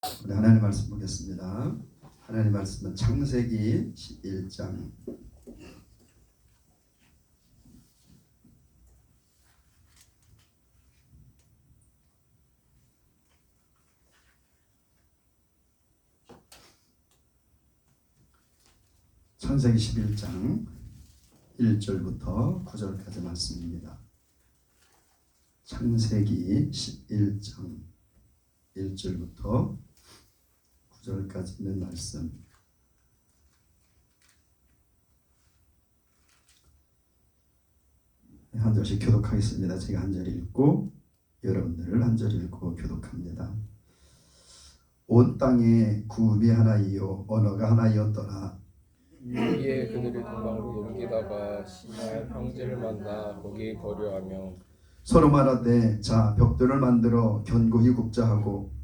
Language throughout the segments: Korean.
우리 하나님 말씀 보겠습니다. 하나님 말씀은 창세기 11장 창세기 11장 1절부터 9절까지 말씀입니다. 창세기 11장 1절부터 9절까지 있는 말씀. 한 절씩 교독하겠습니다. 제가 한 절 읽고 여러분들 한 절 읽고 교독합니다. 온 땅에 구음이 하나이요 언어가 하나이었더라. 이에 그들이 동방으로 옮기다가 시나의 평지를 만나 거기 거류하며 서로 말하되 자 벽돌을 만들어 견고히 굽자 하고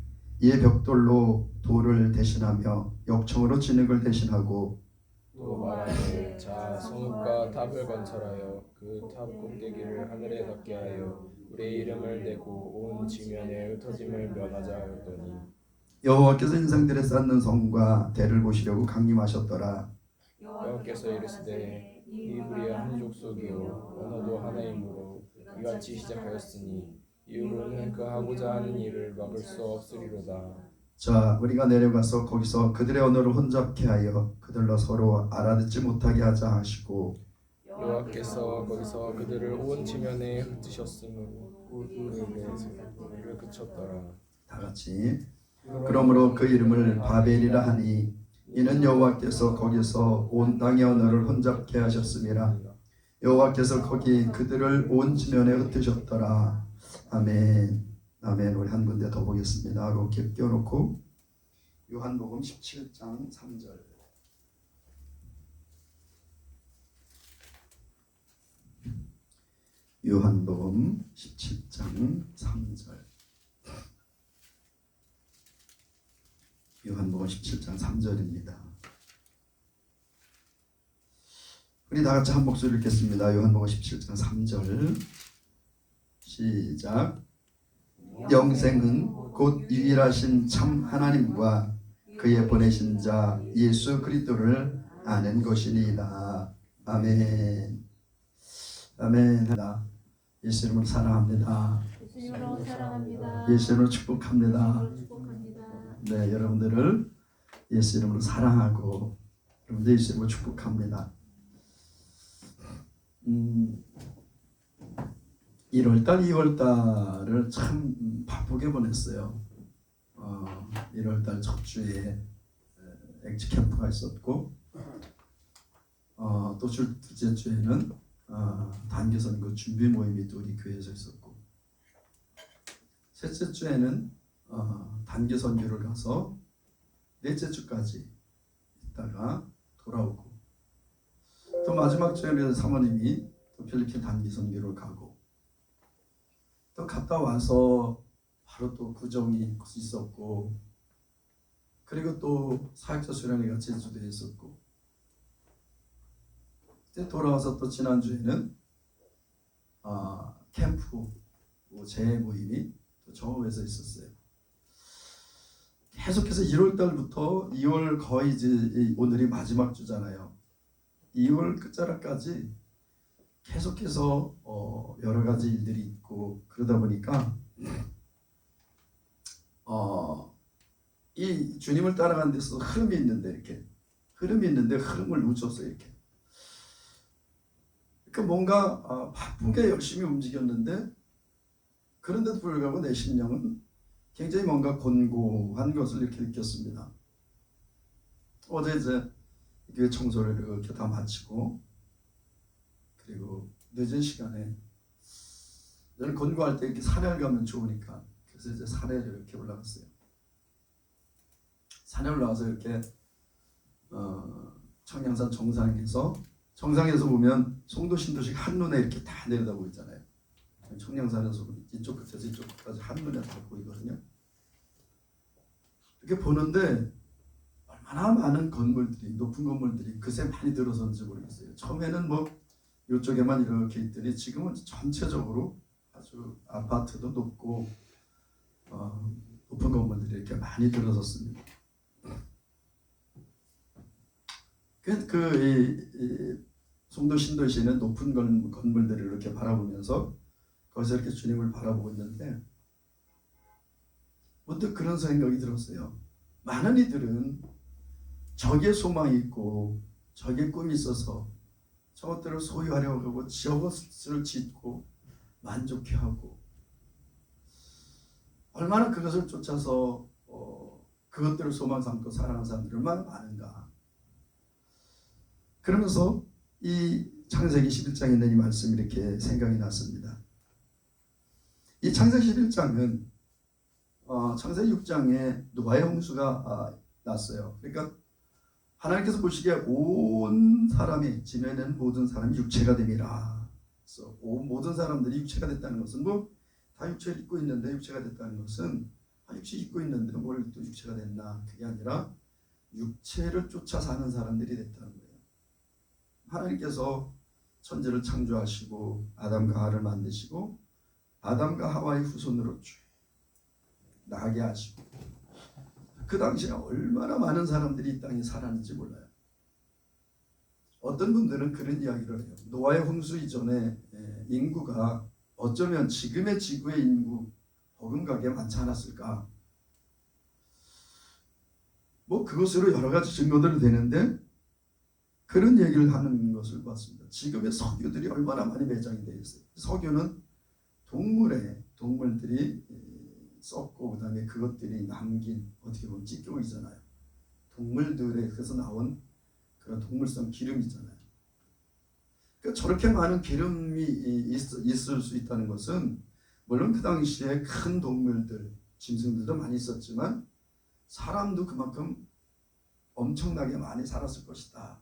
이에 벽돌로 돌을 대신하며 역청으로 진흙을 대신하고 또 말하되 자 성읍과 탑을 건설하여 그 탑 꼭대기를 하늘에 닿게 하여 우리의 이름을 대고 온 지면에 흩어짐을 면하자 하였더니 여호와께서 인생들에 쌓는 성과 대를 보시려고 강림하셨더라. 여호와께서 이르시되 이 무리가 한 족속이요 언어도 하나이므로 이같이 시작하였으니 이후로는 그 하고자 하는 일을 막을 수 없으리로다. 자 우리가 내려가서 거기서 그들의 언어를 혼잡케 하여 그들로 서로 알아듣지 못하게 하자 하시고 여호와께서 거기서 그들을 온 지면에 흩으셨으므로 우르를 그쳤더라. 다 같이 그러므로 그 이름을 바벨이라 하니 이는 여호와께서 거기서 온 땅의 언어를 혼잡케 하셨음이라. 여호와께서 거기 그들을 온 지면에 흩으셨더라. 아멘. 아멘. 우리 한 군데 더 보겠습니다. 이렇게 껴놓고 요한복음 17장 3절. 요한복음 17장 3절. 요한복음 17장 3절입니다. 우리 다 같이 한 목소리 읽겠습니다. 요한복음 17장 3절. 시작. 영생은 곧 유일하신 참 하나님과 그의 보내신 자 예수 그리스도를 아는 것이니이다. 아멘. 아멘. 예수 이름으로 사랑합니다. 예수님으로 사랑합니다. 예수 이름으로 축복합니다. 네, 여러분들을 예수 이름으로 사랑하고 여러분들 예수 이름으로 축복합니다. 1월달, 2월달을 참 바쁘게 보냈어요. 1월달 첫 주에 엑지 캠프가 있었고 또 둘째 주에는 단기 선거 준비 모임이 또 우리 교회에서 있었고 셋째 주에는 단기 선교를 가서 넷째 주까지 있다가 돌아오고 또 마지막 주에는 사모님이 또 필리핀 단기 선교를 가고 또 갔다 와서 바로 또 구정이 있었고 그리고 또 사역자 수련회가 제주도에 있었고 그때 돌아와서 또 지난주에는 캠프 재모임이 또 정읍에서 있었어요. 계속해서 1월달부터 2월 거의 이제 오늘이 마지막 주잖아요. 2월 끝자락까지 계속해서 여러 가지 일들이 있고 그러다 보니까 이 주님을 따라가는 데서 흐름이 있는데 이렇게 흐름이 있는데 흐름을 놓쳤어요. 이렇게 그러니까 뭔가 바쁘게 열심히 움직였는데 그런데도 불구하고 내 심령은 굉장히 뭔가 곤고한 것을 이렇게 느꼈습니다. 어제 이제 교회 청소를 이렇게 다 마치고 그리고 늦은 시간에 저는 곤고할 때 이렇게 산에 가면 좋으니까 그래서 이제 산에 이렇게 올라갔어요. 산에 올라가서 이렇게 청량산 정상에서 보면 송도 신도시가 한눈에 이렇게 다 내려다보고 있잖아요. 청량산에서 이쪽 끝에서 이쪽 끝까지 한눈에 다 보이거든요. 이렇게 보는데 얼마나 많은 건물들이 높은 건물들이 그새 많이 들어서는지 모르겠어요. 처음에는 뭐 이쪽에만 이렇게 있더니 지금은 전체적으로 아주 아파트도 높고 높은 건물들이 이렇게 많이 들어섰습니다. 이 송도 신도시는 높은 건물들을 이렇게 바라보면서 거기서 이렇게 주님을 바라보고 있는데 문득 그런 생각이 들었어요. 많은 이들은 저기에 소망이 있고 저기에 꿈이 있어서 저것들을 소유하려고 하고 저것을 짓고 만족해하고 얼마나 그것을 쫓아서 그것들을 소망 삼고 살아가는 사람들이 얼마나 많은가. 그러면서 이 창세기 11장에 있는 이 말씀이 이렇게 생각이 났습니다. 이 창세기 11장은 창세기 6장에 노아의 홍수가 났어요. 그러니까 하나님께서 보시기에 온 사람이 지면에는 모든 사람이 육체가 됨이라. 그래서 모든 사람들이 육체가 됐다는 것은 다 육체를 입고 있는데 육체가 됐다는 것은 육체 입고 있는데 뭘 또 육체가 됐나, 그게 아니라 육체를 쫓아 사는 사람들이 됐다는 거예요. 하나님께서 천지를 창조하시고 아담과 하와를 만드시고 아담과 하와의 후손으로 쭉 나게 하시고 그 당시에 얼마나 많은 사람들이 이 땅에 살았는지 몰라요. 어떤 분들은 그런 이야기를 해요. 노아의 홍수 이전에 인구가 어쩌면 지금의 지구의 인구 버금가게 많지 않았을까. 그것으로 여러 가지 증거들이 되는데 그런 얘기를 하는 것을 봤습니다. 지금의 석유들이 얼마나 많이 매장이 되어 있어요. 석유는 동물들이 썩고 그다음에 그것들이 남긴 어떻게 보면 찌꺼기잖아요. 동물들에서 나온 그런 동물성 기름이잖아요. 그러니까 저렇게 많은 기름이 있을 수 있다는 것은 물론 그 당시에 큰 동물들, 짐승들도 많이 있었지만 사람도 그만큼 엄청나게 많이 살았을 것이다.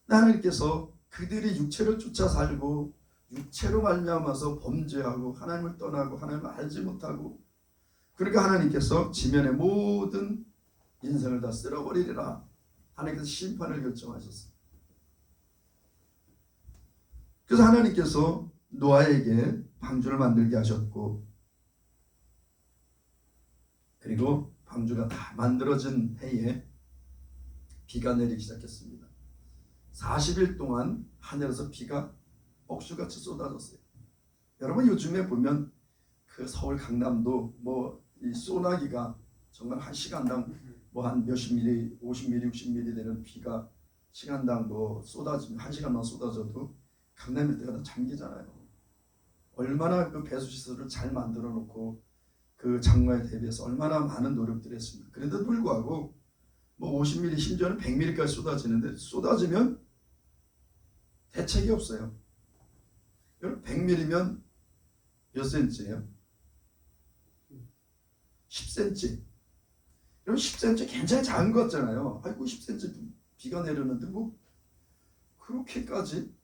하나님께서 그들이 육체를 쫓아 살고 육체로 말미암아서 범죄하고 하나님을 떠나고 하나님을 알지 못하고 그러니까 하나님께서 지면의 모든 인생을 다 쓸어버리리라. 하나님께서 심판을 결정하셨어요. 그래서 하나님께서 노아에게 방주를 만들게 하셨고 그리고 방주가 다 만들어진 해에 비가 내리기 시작했습니다. 40일 동안 하늘에서 비가 억수같이 쏟아졌어요. 여러분 요즘에 보면 그 서울 강남도 이 소나기가 정말 한 시간당 한 몇십 미리, 50미리, 60미리 되는 비가 시간당 쏟아지면 한 시간만 쏟아져도 강남 일대가 다 잠기잖아요. 얼마나 그 배수 시설을 잘 만들어 놓고 그 장마에 대비해서 얼마나 많은 노력들을 했습니다. 그런데도 불구하고 50미리 심지어는 100미리까지 쏟아지는데 쏟아지면 대책이 없어요. 여러분 100mm면 몇 센치예요? 10cm. 여러분 10cm 굉장히 작은 것 같잖아요. 아이고 10cm 비가 내렸는데 그렇게까지?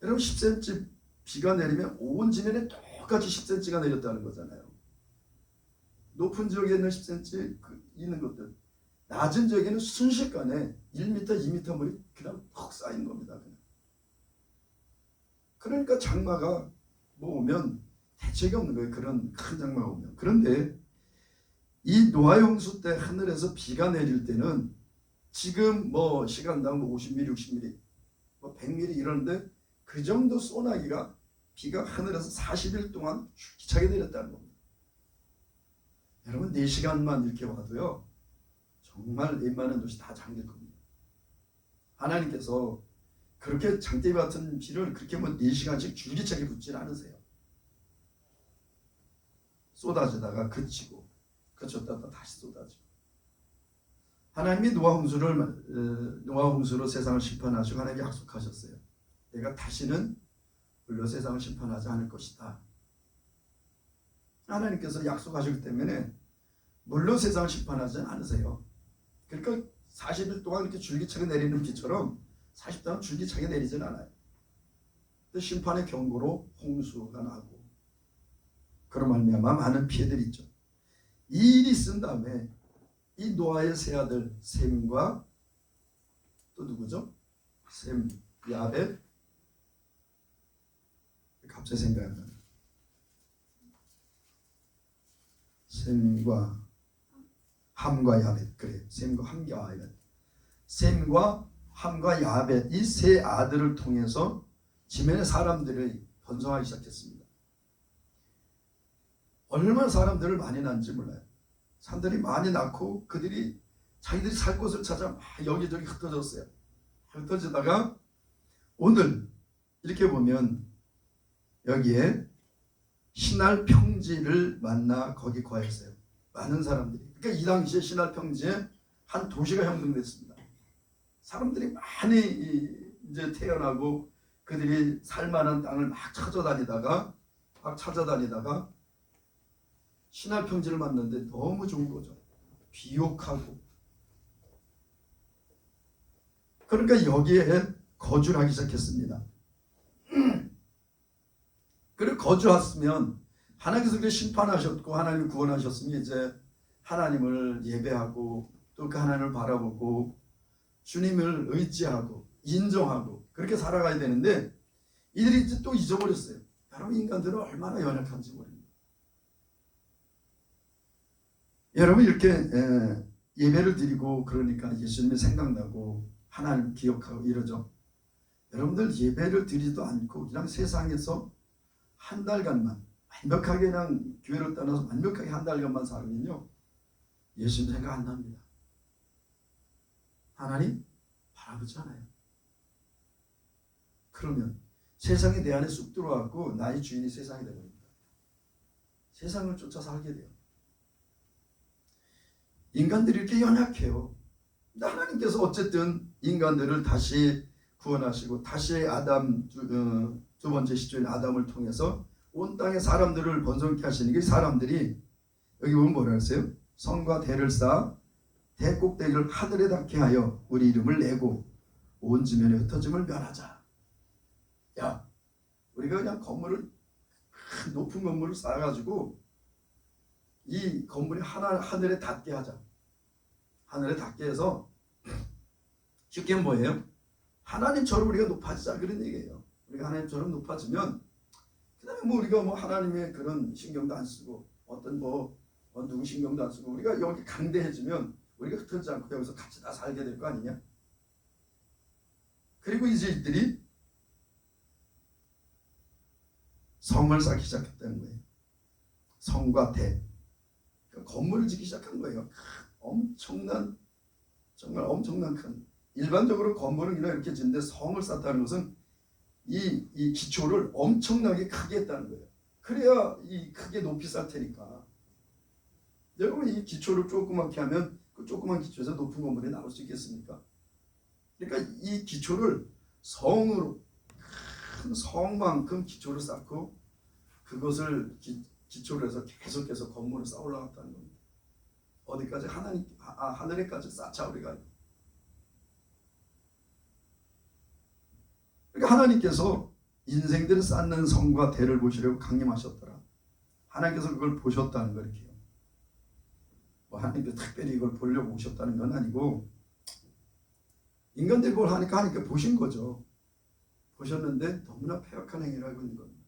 여러분 10cm 비가 내리면 온 지면에 똑같이 10cm가 내렸다는 거잖아요. 높은 지역에 있는 10cm 있는 것들, 낮은 지역에는 순식간에 1m, 2m 물이 그냥 퍽 쌓이는 겁니다. 그냥. 그러니까 장마가 오면 대책이 없는 거예요. 그런 큰 장마가 오면. 그런데 이 노아의 홍수 때 하늘에서 비가 내릴 때는 지금 시간당 50mm, 60mm, 100mm 이러는데 그 정도 소나기가 비가 하늘에서 40일 동안 줄기차게 내렸다는 겁니다. 여러분 4시간만 이렇게 와도요. 정말 웬만한 도시 다 잠길 겁니다. 하나님께서 그렇게 장대비 같은 비를 그렇게 4시간씩 줄기차게 붓질 않으세요. 쏟아지다가 그치고 그쳤다가 다시 쏟아지고 하나님이 노아 홍수로 세상을 심판하시고 하나님이 약속하셨어요. 내가 다시는 물로 세상을 심판하지 않을 것이다. 하나님께서 약속하셨기 때문에 물로 세상을 심판하지 않으세요. 그러니까 40일 동안 이렇게 줄기차게 내리는 비처럼 40동안 줄기차게 내리지는 않아요. 심판의 경고로 홍수가 나고 그런 말미암아 많은 피해들이 있죠. 이 일이 있은 다음에 이 노아의 세 아들 셈과 또 누구죠? 셈, 야벳, 갑자기 생각이 안 나요. 셈과 함과 야벳. 그래, 셈과 함과 야벳. 셈과 함과 야벳 이 세 아들을 통해서 지면의 사람들이 번성하기 시작했습니다. 얼마나 사람들을 많이 낳는지 몰라요. 사람들이 많이 낳고 그들이 자기들이 살 곳을 찾아 막 여기저기 흩어졌어요. 흩어지다가 오늘 이렇게 보면 여기에 신할 평지를 만나 거기 거했어요. 많은 사람들이. 그러니까 이 당시에 신할 평지에 한 도시가 형성됐습니다. 사람들이 많이 이제 태어나고 그들이 살만한 땅을 막 찾아다니다가 신할 평지를 만났는데 너무 좋은 거죠. 비옥하고. 그러니까 여기에 거주를 하기 시작했습니다. 그리고 거주했으면 하나님께서 그렇게 심판하셨고 하나님을 구원하셨으면 이제 하나님을 예배하고 또 그 하나님을 바라보고 주님을 의지하고 인정하고 그렇게 살아가야 되는데 이들이 이제 또 잊어버렸어요. 여러분 인간들은 얼마나 연약한지 모릅니다. 여러분 이렇게 예배를 드리고 그러니까 예수님이 생각나고 하나님 기억하고 이러죠. 여러분들 예배를 드리지도 않고 그냥 세상에서 한 달간만 완벽하게 그냥 교회를 떠나서 완벽하게 한 달간만 살면요 예수님 생각 안 납니다. 하나님 바라보지 않아요. 그러면 세상이 내 안에 쑥 들어왔고 나의 주인이 세상이 되버립니다. 세상을 쫓아 살게 돼요. 인간들이 이렇게 연약해요. 근데 하나님께서 어쨌든 인간들을 다시 구원하시고 다시 아담 두 번째 시조인 아담을 통해서 온 땅의 사람들을 번성케 하시는 게 사람들이 여기 보면 뭐라 했어요? 성과 대를 쌓아 대 꼭대기를 하늘에 닿게 하여 우리 이름을 내고 온 지면에 흩어짐을 면하자. 야, 우리가 그냥 건물을 높은 건물을 쌓아가지고 이 건물이 하늘에 닿게 하자. 하늘에 닿게 해서 쉽게 뭐예요? 하나님처럼 우리가 높아지자 그런 얘기예요. 우리가 하나님처럼 높아지면 그 다음에 뭐 우리가 뭐 하나님의 그런 신경도 안 쓰고 어떤 누구 신경도 안 쓰고 우리가 여기 강대해지면 우리가 흩어지지 않고 여기서 같이 다 살게 될 거 아니냐? 그리고 이제 이들이 성을 쌓기 시작했다는 거예요. 성과 대. 그러니까 건물을 짓기 시작한 거예요. 정말 엄청난 큰. 일반적으로 건물은 그냥 이렇게 짓는데 성을 쌓다는 것은 이 기초를 엄청나게 크게 했다는 거예요. 그래야 이 크게 높이 쌓을 테니까. 여러분 이 기초를 조그맣게 하면 그 조그만 기초에서 높은 건물이 나올 수 있겠습니까? 그러니까 이 기초를 성으로 큰 성만큼 기초를 쌓고 그것을 기초로 해서 계속해서 건물을 쌓아 올라갔다는 겁니다. 어디까지? 하늘에까지 쌓자 우리가. 그러니까 하나님께서 인생들을 쌓는 성과 대를 보시려고 강림하셨더라. 하나님께서 그걸 보셨다는 거 이렇게요. 뭐 하나님께서 특별히 이걸 보려고 오셨다는 건 아니고 인간들이 그걸 하니까 보신 거죠. 보셨는데 너무나 폐역한 행위를 하고 있는 겁니다.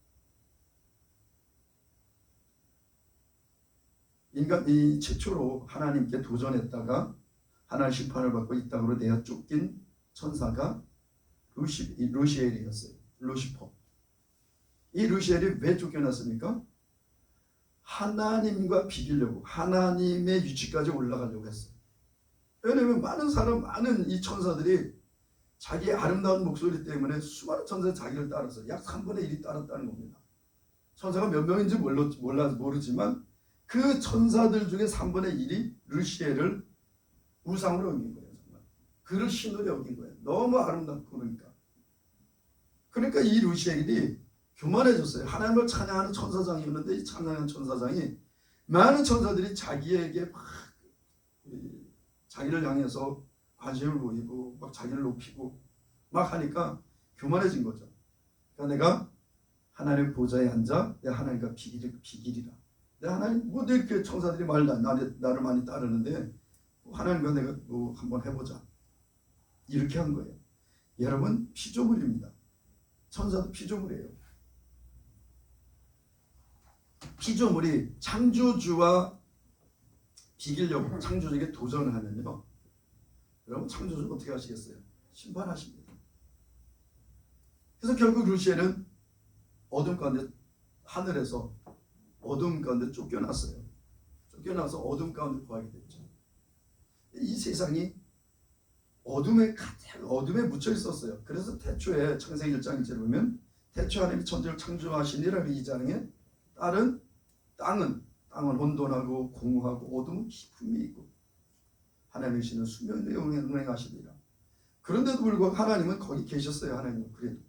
인간이 최초로 하나님께 도전했다가 하나님 심판을 받고 이 땅으로 내어 쫓긴 천사가 루시엘이었어요. 루시퍼. 이 루시엘이 왜 쫓겨났습니까? 하나님과 비기려고 하나님의 위치까지 올라가려고 했어요. 왜냐하면 많은 이 천사들이 자기의 아름다운 목소리 때문에 수많은 천사들이 자기를 따라서 약 3분의 1이 따랐다는 겁니다. 천사가 몇 명인지 모르지만 그 천사들 중에 3분의 1이 루시엘을 우상으로 여긴 거예요. 정말. 그를 신으로 여긴 거예요. 너무 아름답고 그러니까 이 루시엘이 교만해졌어요. 하나님을 찬양하는 천사장이었는데 이 찬양하는 천사장이 많은 천사들이 자기에게 막 자기를 향해서 관심을 보이고 막 자기를 높이고 막 하니까 교만해진 거죠. 그러니까 내가 하나님 보좌에 앉아 내가 하나님과 비기리라. 내가 하나님 뭐 이렇게 천사들이 나를 많이 따르는데 하나님과 내가 뭐 한번 해보자. 이렇게 한 거예요. 여러분 피조물입니다. 천사도 피조물이에요. 피조물이 창조주와 비기려고 창조적에 도전을 하면요, 여러분 창조주는 어떻게 하시겠어요? 심판하십니다. 그래서 결국 루시엘은 어둠 가운데, 하늘에서 어둠 가운데 쫓겨났어요. 쫓겨나서 어둠 가운데 거하게 됐죠. 이 세상이 어둠에 묻혀 있었어요. 그래서 태초에 창세기 1장 1절에 보면 태초 하나님이 천지를 창조하시니라 이 장에 딸은 땅은 혼돈하고 공허하고 어둠은 깊음이 있고 하나님의 신은 수면에 운행하시리라. 그런데도 불구하고 하나님은 거기 계셨어요. 하나님은 그래도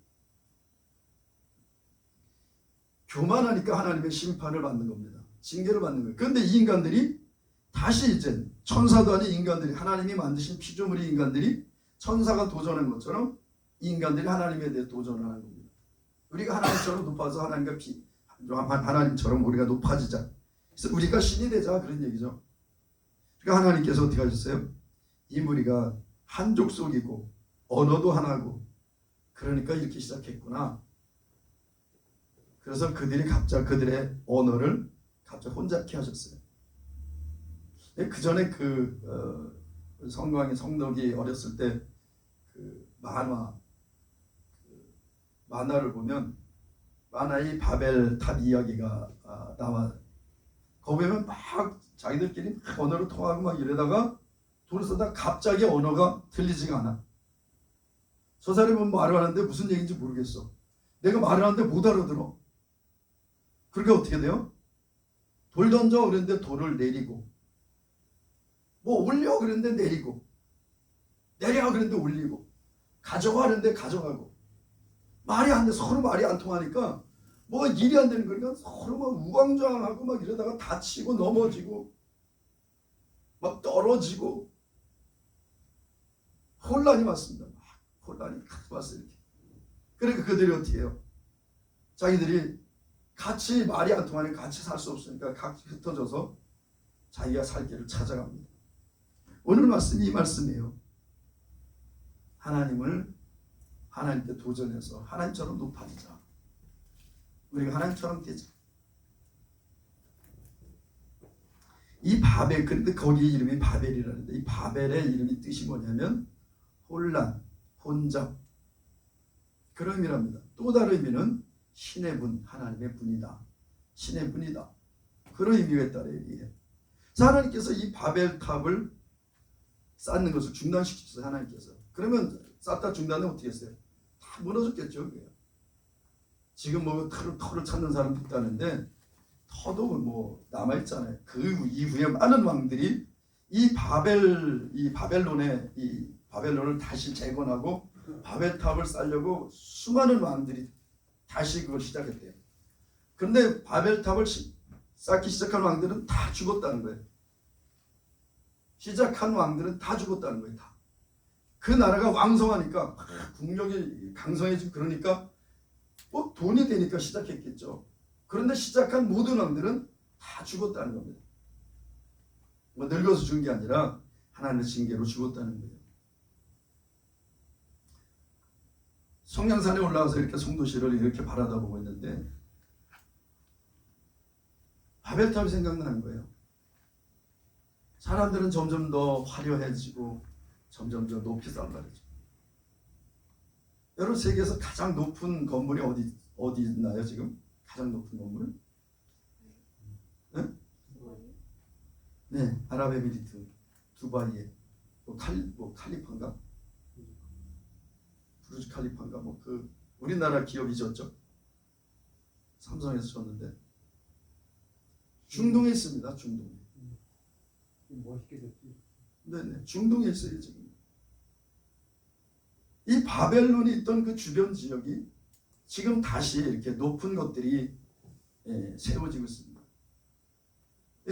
교만하니까 하나님의 심판을 받는 겁니다. 징계를 받는 거예요. 그런데 이 인간들이 다시 이제 천사도 아닌 인간들이, 하나님이 만드신 피조물의 인간들이 천사가 도전한 것처럼 인간들이 하나님에 대해 도전을 하는 겁니다. 우리가 하나님처럼 높아서 하나님처럼 우리가 높아지자. 그래서 우리가 신이 되자, 그런 얘기죠. 그러니까 하나님께서 어떻게 하셨어요? 이 무리가 한 족속이고 언어도 하나고, 그러니까 이렇게 시작했구나. 그래서 그들의 언어를 갑자기 혼잡케 하셨어요. 그 전에 성덕이 어렸을 때 그 만화를 보면 만화의 바벨 탑 이야기가 나와. 거기 보면 막 자기들끼리 막 언어를 통하고 막 이러다가 돌을 쓰다 갑자기 언어가 들리지가 않아. 저 사람은 말을 하는데 무슨 얘기인지 모르겠어. 내가 말을 하는데 못 알아들어. 그러니까 어떻게 돼요? 돌 던져 그랬는데 돌을 내리고, 뭐 올려 그랬는데 내리고, 내려 그랬는데 올리고, 가져가 그랬는데 가져가고, 말이 안 돼. 서로 말이 안 통하니까 뭐가 일이 안 되는 거니까 서로 막 우왕좌왕하고 막 이러다가 다치고 넘어지고 막 떨어지고 혼란이 왔습니다. 막 혼란이 왔어요. 이렇게. 그러니까 그들이 어떻게 해요? 자기들이 같이 말이 안 통하니까 같이 살 수 없으니까 각기 흩어져서 자기가 살 길을 찾아갑니다. 오늘 말씀이 이 말씀이에요. 하나님께 도전해서 하나님처럼 높아지자. 우리가 하나님처럼 되자. 이 바벨, 근데 거기 이름이 바벨이라는데, 이 바벨의 이름이 뜻이 뭐냐면 혼란, 혼잡, 그런 의미랍니다. 또 다른 의미는 신의 분, 하나님의 분이다. 신의 분이다. 그런 의미가 있다는 얘기예요. 하나님께서 이 바벨 탑을 쌓는 것을 중단시키셨어요. 하나님께서. 그러면 쌓다 중단하면 어떻게 했어요? 다 무너졌겠죠. 지금 뭐 터를 찾는 사람도 있다는데 터도 뭐 남아있잖아요. 그 이후에 많은 왕들이 이 바벨론을 다시 재건하고 바벨탑을 쌓으려고 수많은 왕들이 다시 그걸 시작했대요. 그런데 바벨탑을 쌓기 시작한 왕들은 다 죽었다는 거예요. 시작한 왕들은 다 죽었다는 거예요. 다. 그 나라가 왕성하니까, 국력이 강성해지고 그러니까 뭐 돈이 되니까 시작했겠죠. 그런데 시작한 모든 왕들은 다 죽었다는 겁니다. 뭐 늙어서 죽은 게 아니라 하나님의 징계로 죽었다는 거예요. 성냥산에 올라가서 이렇게 송도시를 이렇게 바라다보고 있는데 바벨탑이 생각나는 거예요. 사람들은 점점 더 화려해지고 점점 더 높이 쌓아가죠. 여러분, 세계에서 가장 높은 건물이 어디 있나요? 지금 가장 높은 건물? 네? 네, 아랍에미리트 두바이에 칼리파인가? 부르즈 칼리파인가? 우리나라 기업이 졌죠. 삼성에서 졌는데 중동에 있습니다. 중동에. 멋있게 됐지. 네네, 중동에 있어요 지금. 이 바벨론이 있던 그 주변 지역이 지금 다시 이렇게 높은 것들이 세워지고 있습니다.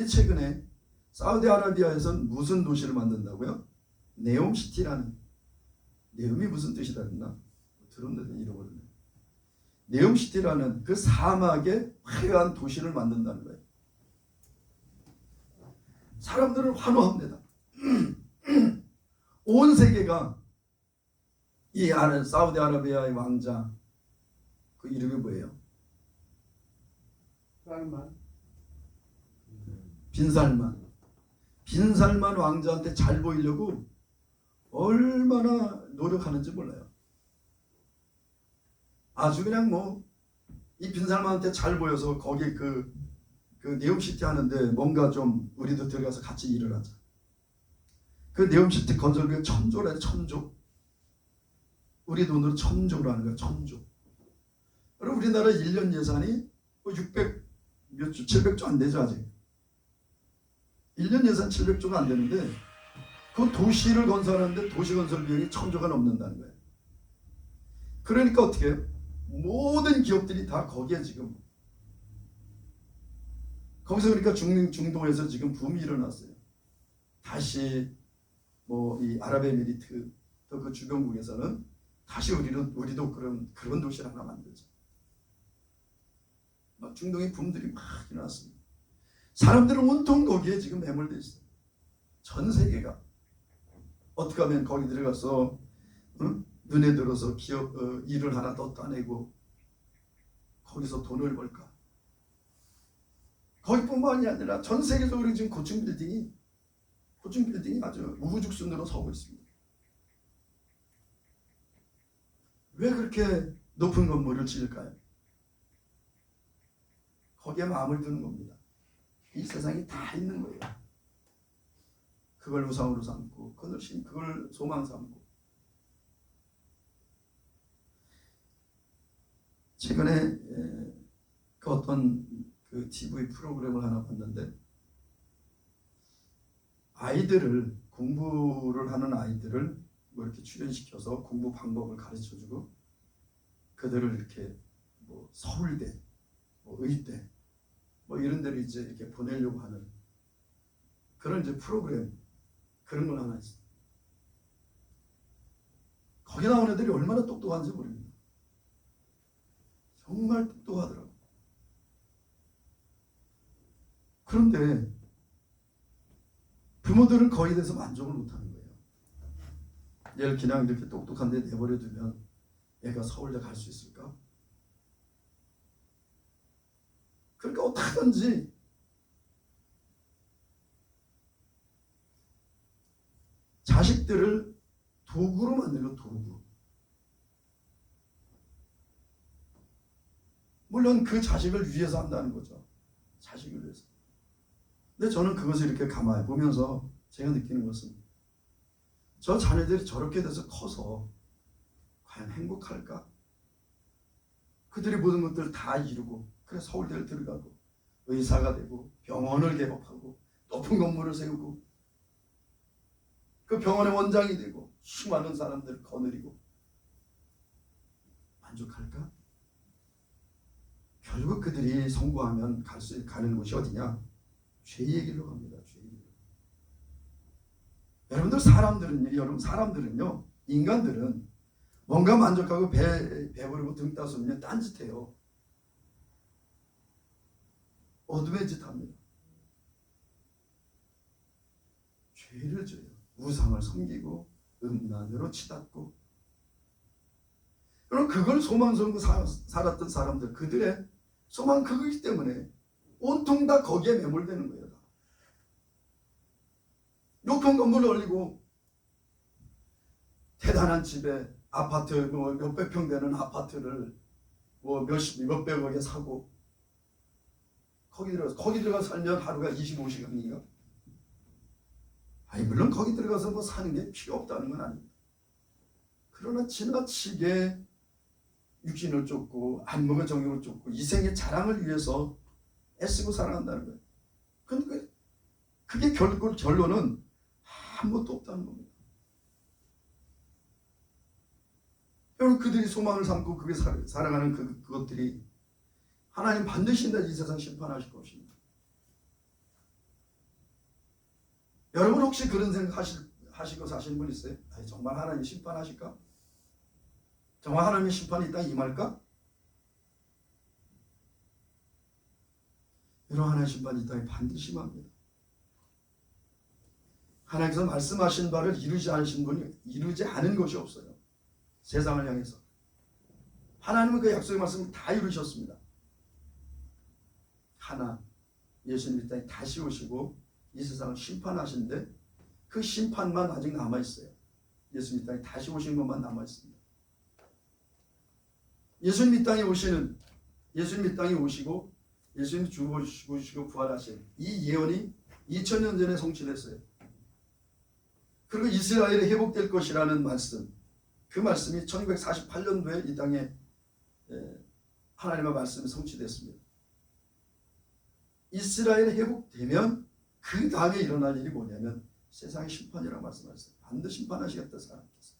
최근에 사우디아라비아에서는 무슨 도시를 만든다고요? 네옴시티라는. 네옴이 무슨 뜻이라 했나? 들었는데 잃어버렸네. 네옴시티라는 그 사막에 화려한 도시를 만든다는 거예요. 사람들은 환호합니다. 온 세계가 이 사우디아라비아의 왕자, 그 이름이 뭐예요? 쌀만. 빈살만. 빈살만 왕자한테 잘 보이려고 얼마나 노력하는지 몰라요. 아주 그냥 뭐 이 빈살만한테 잘 보여서 거기 그 네옴시티 하는데 뭔가 좀 우리도 들어가서 같이 일을 하자. 그 네옴시티 건설비가 1,000조래. 1,000조. 우리 돈으로 1,000조로 하는 거야. 1,000조. 그럼 우리나라 1년 예산이 600 몇 조, 700조 안 되죠 아직. 1년 예산 700조가 안 되는데 그 도시를 건설하는데 도시 건설 비용이 1,000조가 넘는다는 거예요. 그러니까 어떻게 해요? 모든 기업들이 다 거기에 지금 거기서 그러니까 중동에서 지금 붐이 일어났어요. 다시 뭐 이 아랍에미리트 또 그 주변국에서는 다시 우리도 그런 도시를 하나 만들자. 막 중동의 붐들이 막 일어났습니다. 사람들은 온통 거기에 지금 매몰돼 있어요. 전 세계가 어떻게 하면 거기 들어가서 눈에 들어서 기업 일을 하나 더 따내고 거기서 돈을 벌까. 거기뿐만이 아니라 전 세계적으로 지금 고층 빌딩이 아주 우후죽순으로 서고 있습니다. 왜 그렇게 높은 건물을 지을까요? 거기에 마음을 두는 겁니다. 이 세상이 다 있는 거예요. 그걸 우상으로 삼고 그걸 소망 삼고. 최근에 그 어떤 그 TV 프로그램을 하나 봤는데 아이들을 공부를 하는 아이들을 뭐 이렇게 출연시켜서 공부 방법을 가르쳐주고 그들을 이렇게 뭐 서울대, 뭐 의대, 뭐 이런 데를 이제 이렇게 보내려고 하는 그런 이제 프로그램 그런 건 하나 있어요. 거기 나온 애들이 얼마나 똑똑한지 모릅니다. 정말 똑똑하더라고. 그런데 부모들은 거기에 대해서 만족을 못하는 거예요. 얘를 그냥 이렇게 똑똑한데 내버려 두면 얘가 서울대 갈 수 있을까? 그러니까 어떻게든지 자식들을 도구로 만들고 도구. 물론 그 자식을 위해서 한다는 거죠. 자식을 위해서. 근데 저는 그것을 이렇게 가만히 보면서 제가 느끼는 것은 저 자녀들이 저렇게 돼서 커서 과연 행복할까? 그들이 모든 것들을 다 이루고 그래 서울대를 들어가고 의사가 되고 병원을 개업하고 높은 건물을 세우고 그 병원의 원장이 되고 수많은 사람들을 거느리고 만족할까? 결국 그들이 성공하면 가는 곳이 어디냐? 죄의 길로 갑니다. 죄의 길로. 여러분 사람들은요, 인간들은 뭔가 만족하고 배부르고 등 따스면 딴짓해요. 어둠의 짓 합니다. 죄를 져요. 우상을 섬기고 음란으로 치닫고. 그럼 그걸 소망 삼고 살았던 사람들, 그들의 소망 그거이기 때문에 온통 다 거기에 매몰되는 거예요. 다. 높은 건물을 올리고 대단한 집에 아파트 뭐 몇백 평 되는 아파트를 뭐 몇백억에 사고 거기 들어가서 살면 하루가 25시간인가? 아니 물론 거기 들어가서 뭐 사는 게 필요 없다는 건 아닙니다. 그러나 지나치게 육신을 쫓고 안목의 정욕을 쫓고 이생의 자랑을 위해서 애쓰고 살아간다는 거예요. 그런데 그게 결론은 아무것도 없다는 겁니다. 여러분 그들이 소망을 삼고 그게 살아가는 그것들이 하나님 반드시 이 세상 심판하실 것입니다. 여러분 혹시 그런 생각 하시고 사시는 분 있어요? 아니, 정말 하나님 심판하실까? 정말 하나님의 심판이 이 땅에 임할까? 여러분 하나님의 심판이 이 땅에 반드시 임합니다. 하나님께서 말씀하신 바를 이루지 않은 것이 없어요. 세상을 향해서. 하나님은 그 약속의 말씀을 다 이루셨습니다. 하나, 예수님이 이 땅에 다시 오시고 이 세상을 심판하신데 그 심판만 아직 남아있어요. 예수님 이 땅에 다시 오신 것만 남아있습니다. 예수님 이 땅에 오시는, 예수님 이 땅에 오시고 예수님이 죽으시고 부활하신 이 예언이 2000년 전에 성취됐어요. 그리고 이스라엘이 회복될 것이라는 말씀, 그 말씀이 1948년도에 이 땅에 하나님의 말씀이 성취됐습니다. 이스라엘이 회복되면 그 다음에 일어날 일이 뭐냐면 세상의 심판이라고 말씀하셨어요. 반드시 심판하시겠다 하나님께서.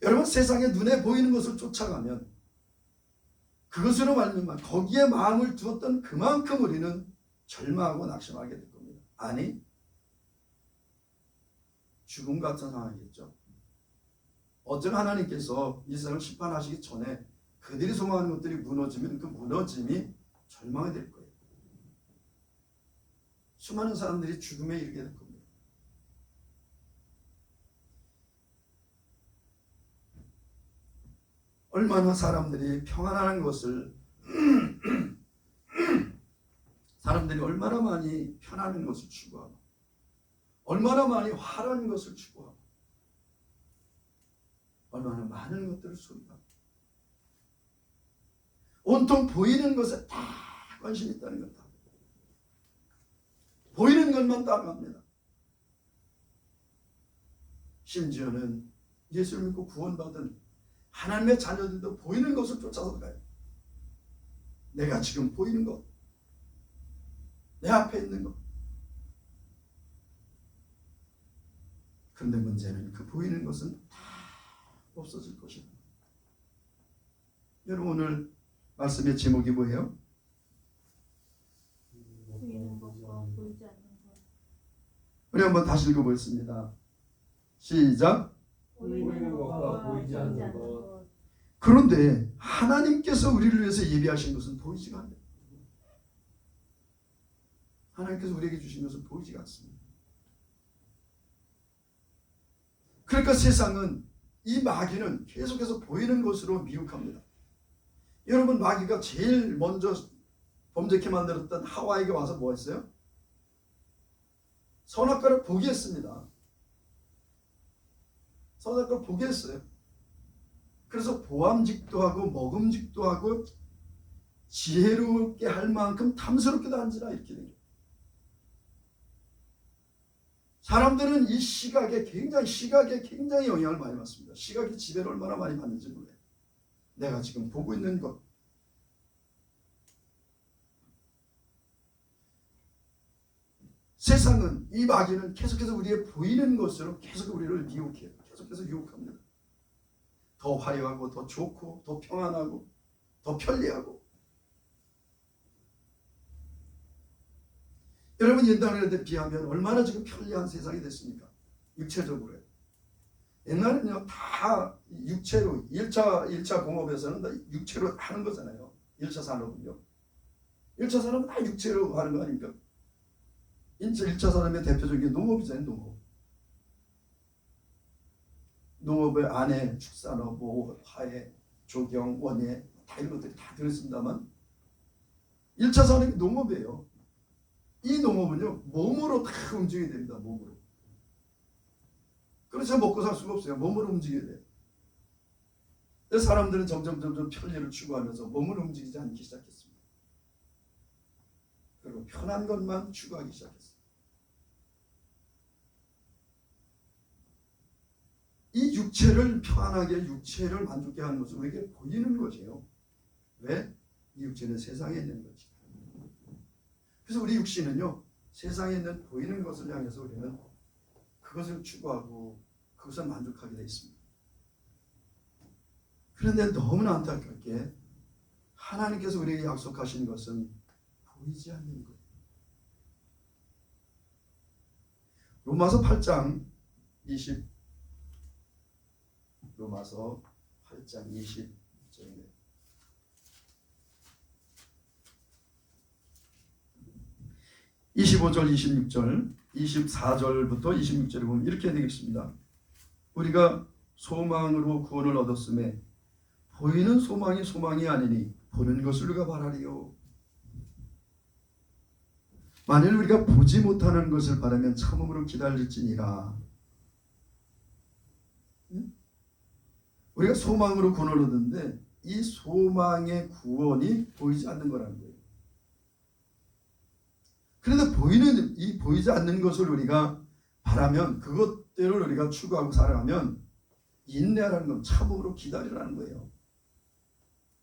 여러분, 세상에 눈에 보이는 것을 쫓아가면 그것으로 말미암아 거기에 마음을 두었던 그만큼 우리는 절망하고 낙심하게 될 겁니다. 아니, 죽음 같은 상황이겠죠. 어쩌면 하나님께서 이 세상을 심판하시기 전에 그들이 소망하는 것들이 무너지면 그 무너짐이 절망이 될 거예요. 수많은 사람들이 죽음에 이르게 될 겁니다. 얼마나 사람들이 평안하는 것을 사람들이 얼마나 많이 편안한 것을 추구하고 얼마나 많이 화려한 것을 추구하고 얼마나 많은 것들을 소유하고 온통 보이는 것에 다 관심이 있다는 것다. 보이는 것만 따라갑니다. 심지어는 예수를 믿고 구원받은 하나님의 자녀들도 보이는 것을 쫓아서 가요. 내가 지금 보이는 것, 내 앞에 있는 것. 그런데 문제는 그 보이는 것은 다 없어질 것입니다. 여러분, 오늘 말씀의 제목이 뭐예요? 보이는 것과 보이지 않는 것. 우리 한번 다시 읽어보겠습니다. 시작. 보이는 것과 보이지 않는 것. 그런데 하나님께서 우리를 위해서 예비하신 것은 보이지가 않아요. 하나님께서 우리에게 주신 것은 보이지가 않습니다. 그러니까 세상은, 이 마귀는 계속해서 보이는 것으로 미혹합니다. 여러분, 마귀가 제일 먼저 범죄케 만들었던 하와에게 와서 뭐 했어요? 선악과를 보게 했습니다. 선악과를 보게 했어요. 그래서 보암직도 하고 먹음직도 하고 지혜롭게 할 만큼 탐스럽게도 한지라 이렇게 된 거예요. 사람들은 이 시각에 굉장히 영향을 많이 받습니다. 시각이 지배를 얼마나 많이 받는지 몰라요. 내가 지금 보고 있는 것, 세상은, 이 마귀는 계속해서 우리의 보이는 것으로 계속 우리를 미혹해요. 계속해서 유혹합니다. 더 화려하고 더 좋고 더 평안하고 더 편리하고. 여러분, 옛날에 비하면 얼마나 지금 편리한 세상이 됐습니까? 육체적으로요. 옛날에는요, 다 육체로, 1차 공업에서는 다 육체로 하는 거잖아요. 1차 산업은요. 1차 산업은 다 육체로 하는 거 아닙니까? 1차 산업의 대표적인 게 농업이잖아요. 농업. 농업의 안에 축산업, 뭐 화해, 조경, 원예 다 이런 것들이 다 들어있습니다만 1차 산업이 농업이에요. 이 농업은요, 몸으로 다 움직여야 됩니다. 몸으로. 그래서 먹고 살 수가 없어요. 몸으로 움직여야 돼요. 그래서 사람들은 점점 편리를 추구하면서 몸을 움직이지 않기 시작했습니다. 그리고 편한 것만 추구하기 시작했어요. 이 육체를 편안하게, 육체를 만족해 하는 것은 우리에게 보이는 것이에요. 왜? 이 육체는 세상에 있는 거지. 그래서 우리 육신은요, 세상에 있는 보이는 것을 향해서 우리는 그것을 추구하고 그것을 만족하게 되어 있습니다. 그런데 너무나 안타깝게 하나님께서 우리에게 약속하신 것은 보이지 않는 것. 로마서 8장 20절입니다. 25절, 26절, 24절부터 26절에 보면 이렇게 되겠습니다. 우리가 소망으로 구원을 얻었음에 보이는 소망이 소망이 아니니 보는 것을 우리가 바라리요. 만일 우리가 보지 못하는 것을 바라면 참음으로 기다릴지니라. 우리가 소망으로 구원을 얻는데 이 소망의 구원이 보이지 않는 거라는 거예요. 그런데 보이지 않는 것을 우리가 바라면, 그것들을 우리가 추구하고 살아가면 인내하라는 건 참음으로 기다리라는 거예요.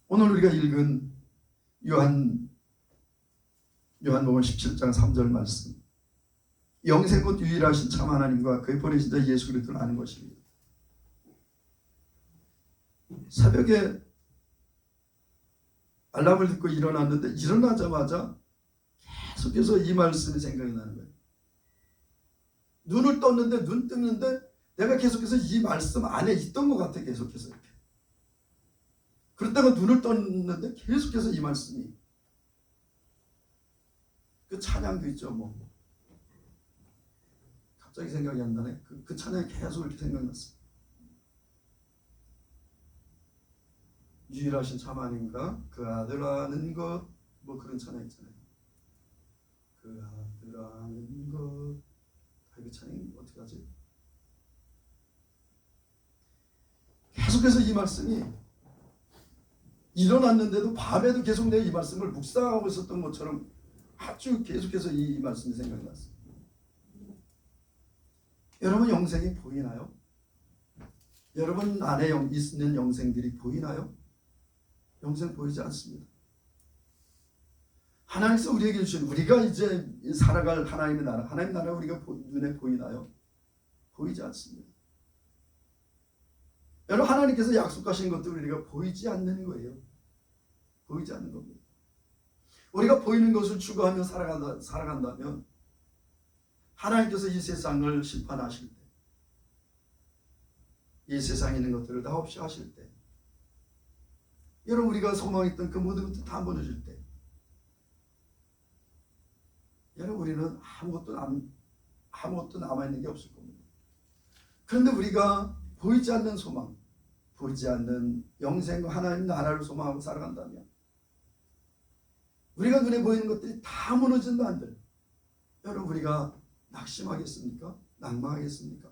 오늘 우리가 읽은 요한복음 17장 3절 말씀, 영생 곧 유일하신 참 하나님과 그의 보내신 자 예수 그리스도를 아는 것입니다. 새벽에 알람을 듣고 일어났는데 일어나자마자 계속해서 이 말씀이 생각이 나는 거예요. 눈을 떴는데, 눈 뜨는데 내가 계속해서 이 말씀 안에 있던 것 같아. 계속해서 이렇게. 그러다가 눈을 떴는데 계속해서 이 말씀이, 그 찬양도 있죠. 뭐 갑자기 생각이 안 나네. 그 찬양이 계속 이렇게 생각났어요. 유일하신 참 하나님과 그 아들 아는 것, 뭐 그런 찬양 있잖아요. 그 아들 아는 것. 그 찬양 어떻게 하지? 계속해서 이 말씀이, 일어났는데도 밤에도 계속 내 이 말씀을 묵상하고 있었던 것처럼 아주 계속해서 이 말씀이 생각났어요. 여러분 영생이 보이나요? 여러분 안에 있는 영생들이 보이나요? 영생 보이지 않습니다. 하나님께서 우리에게 주신, 우리가 이제 살아갈 하나님의 나라, 하나님의 나라 우리가 눈에 보이나요? 보이지 않습니다. 여러분 하나님께서 약속하신 것들을 우리가 보이지 않는 거예요. 보이지 않는 겁니다. 우리가 보이는 것을 추구하며 살아간다면 하나님께서 이 세상을 심판하실 때, 이 세상에 있는 것들을 다 없이 하실 때, 여러분 우리가 소망했던 그 모든 것들 다 무너질 때, 여러분 우리는 아무것도 남아있는 게 없을 겁니다. 그런데 우리가 보이지 않는 소망, 보이지 않는 영생과 하나님 나라를 소망하고 살아간다면, 우리가 눈에 보이는 것들이 다 무너진다 한들 여러분 우리가 낙심하겠습니까? 낭망하겠습니까?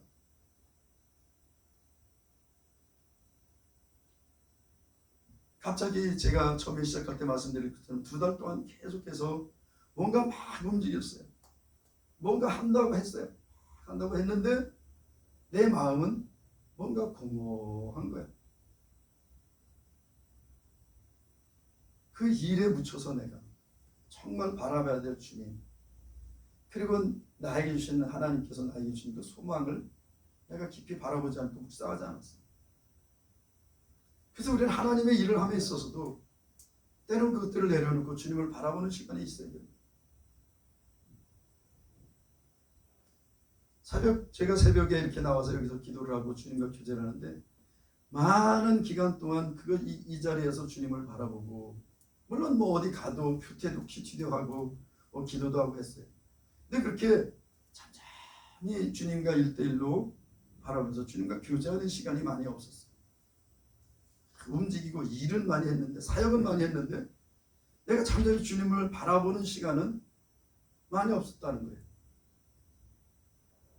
갑자기 제가 처음에 시작할 때 말씀드린 것처럼 2달 동안 계속해서 뭔가 막 움직였어요. 뭔가 한다고 했어요. 한다고 했는데 내 마음은 뭔가 공허한 거야. 그 일에 묻혀서 내가 정말 바라봐야 될 주님, 그리고 나에게 주신 하나님께서 나에게 주신 그 소망을 내가 깊이 바라보지 않고 묵상하지 않았어요. 그래서 우리는 하나님의 일을 함에 있어서도 때로는 그것들을 내려놓고 주님을 바라보는 시간이 있어야 됩니다. 제가 새벽에 이렇게 나와서 여기서 기도를 하고 주님과 교제를 하는데 많은 기간 동안 이 자리에서 주님을 바라보고, 물론 뭐 어디 가도 큐티도 하고 기도도 하고 했어요. 근데 그렇게 잠잠히 주님과 1대1로 바라보면서 주님과 교제하는 시간이 많이 없었어요. 움직이고 일은 많이 했는데, 사역은 많이 했는데 내가 잠잠히 주님을 바라보는 시간은 많이 없었다는 거예요.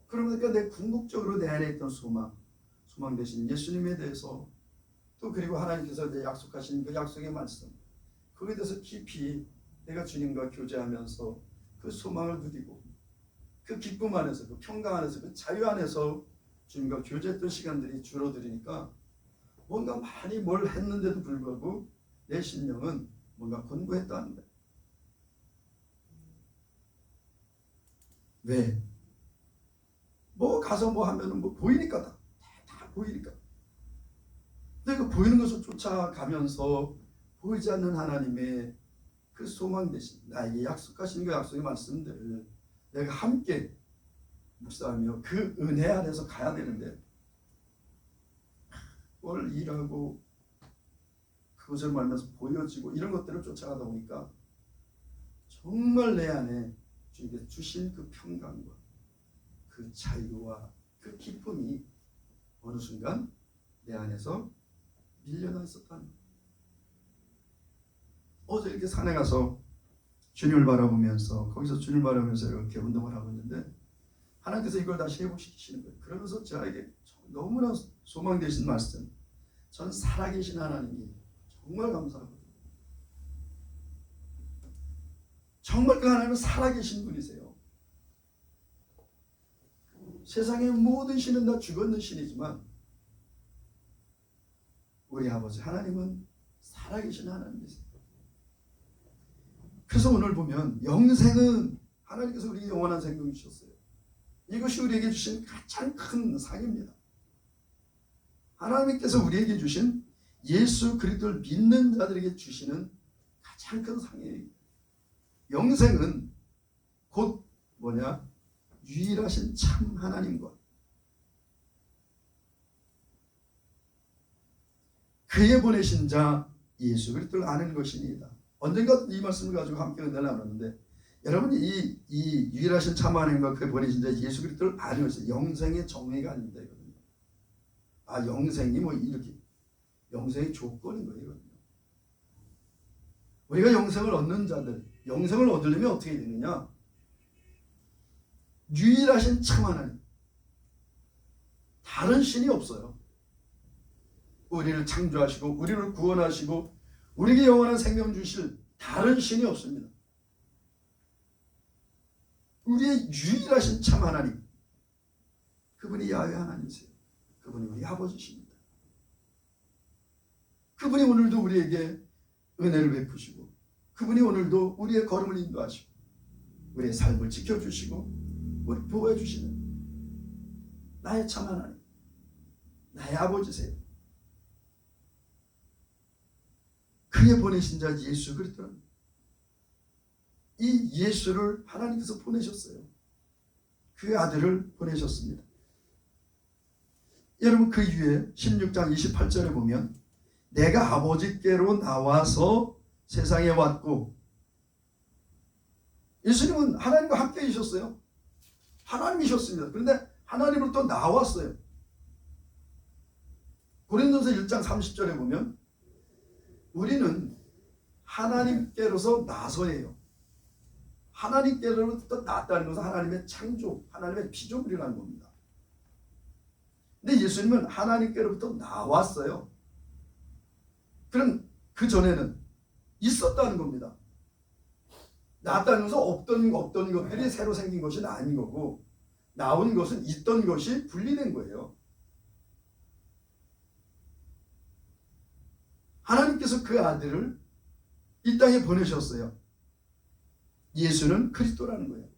그러니까 내 궁극적으로 내 안에 있던 소망 대신 예수님에 대해서, 또 그리고 하나님께서 내 약속하신 그 약속의 말씀, 거기에 대해서 깊이 내가 주님과 교제하면서 그 소망을 누리고 그 기쁨 안에서, 그 평강 안에서, 그 자유 안에서 주님과 교제했던 시간들이 줄어들으니까 뭔가 많이 뭘 했는데도 불구하고 내 심령은 뭔가 곤고했다는 거예요. 왜? 뭐 가서 뭐 하면은 뭐 보이니까 다 보이니까. 근데 그 보이는 것을 쫓아가면서 보이지 않는 하나님의 그 소망 대신 나에게 약속하신 그 약속의 말씀들을 내가 함께 묵상하며 그 은혜 안에서 가야 되는데, 뭘 일하고 그것을 말하면서 보여지고 이런 것들을 쫓아가다 보니까 정말 내 안에 주님께서 주신 그 평강과 그 자유와 그 기쁨이 어느 순간 내 안에서 밀려나 있었다는 거예요. 어제 이렇게 산에 가서 주님을 바라보면서 거기서 주님을 바라보면서 이렇게 운동을 하고 있는데 하나님께서 이걸 다시 회복시키시는 거예요. 그러면서 저에게 너무나 소망되신 말씀, 전 살아계신 하나님이 정말 감사하거든요. 정말 그 하나님은 살아계신 분이세요. 세상의 모든 신은 다 죽었는 신이지만 우리 아버지 하나님은 살아계신 하나님이세요. 그래서 오늘 보면 영생은 하나님께서 우리에게 영원한 생명을 주셨어요. 이것이 우리에게 주신 가장 큰 상입니다. 하나님께서 우리에게 주신 예수 그리스도를 믿는 자들에게 주시는 가장 큰 상이에요. 영생은 곧 뭐냐? 유일하신 참 하나님과 그의 보내신 자 예수 그리스도를 아는 것이니이다. 언젠가 이 말씀을 가지고 함께 은혜를 나눴는데 여러분 이 유일하신 참 하나님과 그의 보내신 자 예수 그리스도를 아는 것이 영생의 정의가 아닙니다. 이거든요. 아 영생이 뭐 이렇게 영생의 조건인 거예요. 우리가 영생을 얻는 자들, 영생을 얻으려면 어떻게 되느냐? 유일하신 참 하나님, 다른 신이 없어요. 우리를 창조하시고 우리를 구원하시고 우리에게 영원한 생명 주실 다른 신이 없습니다. 우리의 유일하신 참 하나님, 그분이 야훼 하나님이세요. 그분이 우리 아버지십니다. 그분이 오늘도 우리에게 은혜를 베푸시고 그분이 오늘도 우리의 걸음을 인도하시고 우리의 삶을 지켜주시고 우리 보호해 주시는 나의 참 하나님, 나의 아버지세요. 그의 보내신 자 예수 그리스도는 이 예수를 하나님께서 보내셨어요. 그의 아들을 보내셨습니다. 여러분 그 이후에 16장 28절에 보면 내가 아버지께로 나와서 세상에 왔고, 예수님은 하나님과 함께 계셨어요. 하나님이셨습니다. 그런데 하나님으로부터 나왔어요. 고린도서 1장 30절에 보면 우리는 하나님께로서 나서예요. 하나님께로부터 나왔다는 것은 하나님의 창조, 하나님의 피조물이라는 겁니다. 근데 예수님은 하나님께로부터 나왔어요. 그럼 그 전에는 있었다는 겁니다. 나왔다는 것은 없던 것들이 새로 생긴 것이 아닌 거고, 나온 것은 있던 것이 분리된 거예요. 하나님께서 그 아들을 이 땅에 보내셨어요. 예수는 그리스도라는 거예요.